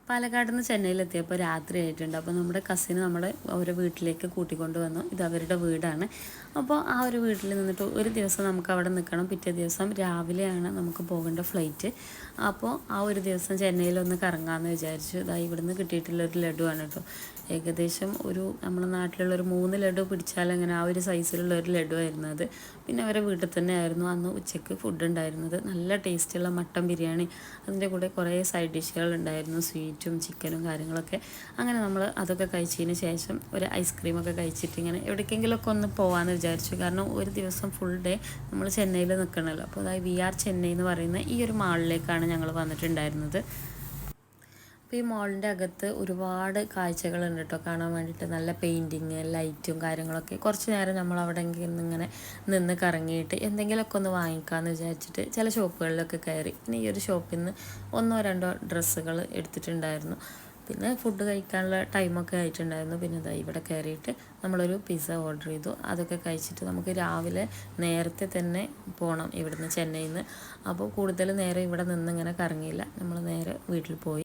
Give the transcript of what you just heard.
പാലക്കാട് നിന്ന് ചെന്നൈയിലെത്തിയപ്പോൾ രാത്രി ആയിട്ടുണ്ട്. അപ്പോൾ നമ്മുടെ കസിന് നമ്മുടെ അവരുടെ വീട്ടിലേക്ക് കൂട്ടിക്കൊണ്ട് വന്നു. ഇത് അവരുടെ വീടാണ്. അപ്പോൾ ആ ഒരു വീട്ടിൽ നിന്നിട്ട് ഒരു ദിവസം നമുക്ക് അവിടെ നിൽക്കണം. പിറ്റേ ദിവസം രാവിലെയാണ് നമുക്ക് പോകേണ്ട ഫ്ലൈറ്റ്. അപ്പോൾ ആ ഒരു ദിവസം ചെന്നൈയിലൊന്ന് കറങ്ങാമെന്ന് വിചാരിച്ചു. ഇതാ ഇവിടുന്ന് കിട്ടിയിട്ടുള്ളൊരു ലഡുവാണ് കേട്ടോ. ഏകദേശം നമ്മുടെ നാട്ടിലുള്ളൊരു 3 ലഡു പിടിച്ചാൽ അങ്ങനെ ആ ഒരു സൈസിലുള്ള ഒരു ലഡു ആയിരുന്നു അത്. പിന്നെ അവരെ വീട്ടിൽ തന്നെ ആയിരുന്നു അന്ന് ഉച്ചയ്ക്ക് ഫുഡ് ഉണ്ടായിരുന്നത്. നല്ല ടേസ്റ്റുള്ള മട്ടൻ ബിരിയാണി, അതിൻ്റെ കൂടെ കുറേ സൈഡ് ഡിഷുകൾ ഉണ്ടായിരുന്നു, സ്വീറ്റും ചിക്കനും കാര്യങ്ങളൊക്കെ. അങ്ങനെ നമ്മൾ അതൊക്കെ കഴിച്ചതിന് ശേഷം ഒരു ഐസ്ക്രീമൊക്കെ കഴിച്ചിട്ട് ഇങ്ങനെ എവിടേക്കെങ്കിലുമൊക്കെ ഒന്ന് പോകാമെന്ന് വിചാരിച്ചു. കാരണം ഒരു ദിവസം ഫുൾ ഡേ നമ്മൾ ചെന്നൈയിൽ നിൽക്കണമല്ലോ. അപ്പോൾ അതായത് VR ചെന്നൈ എന്ന് പറയുന്ന ഈ ഒരു മാളിലേക്കാണ് ഞങ്ങൾ വന്നിട്ടുണ്ടായിരുന്നത്. അപ്പോൾ ഈ മോളിൻ്റെ അകത്ത് ഒരുപാട് കാഴ്ചകളുണ്ട് കേട്ടോ കാണാൻ വേണ്ടിയിട്ട്. നല്ല പെയിൻറ്റിങ്, ലൈറ്റും കാര്യങ്ങളൊക്കെ. കുറച്ച് നേരം നമ്മൾ അവിടെ ഇങ്ങനെ നിന്ന് കറങ്ങിയിട്ട് എന്തെങ്കിലുമൊക്കെ ഒന്ന് വാങ്ങിക്കാമെന്ന് വിചാരിച്ചിട്ട് ചില ഷോപ്പുകളിലൊക്കെ കയറി. പിന്നെ ഈ ഒരു ഷോപ്പിൽ നിന്ന് 1-2 ഡ്രസ്സുകൾ എടുത്തിട്ടുണ്ടായിരുന്നു. പിന്നെ ഫുഡ് കഴിക്കാനുള്ള ടൈമൊക്കെ ആയിട്ടുണ്ടായിരുന്നു. പിന്നെ ഇതാ ഇവിടെ കയറിയിട്ട് നമ്മളൊരു പിസ്സ ഓർഡർ ചെയ്തു. അതൊക്കെ കഴിച്ചിട്ട് നമുക്ക് രാവിലെ നേരത്തെ തന്നെ പോകണം ഇവിടുന്ന് ചെന്നൈയിൽ നിന്ന്. അപ്പോൾ കൂടുതൽ നേരം ഇവിടെ നിന്ന് ഇങ്ങനെ കറങ്ങിയില്ല, നമ്മൾ നേരെ വീട്ടിൽ പോയി.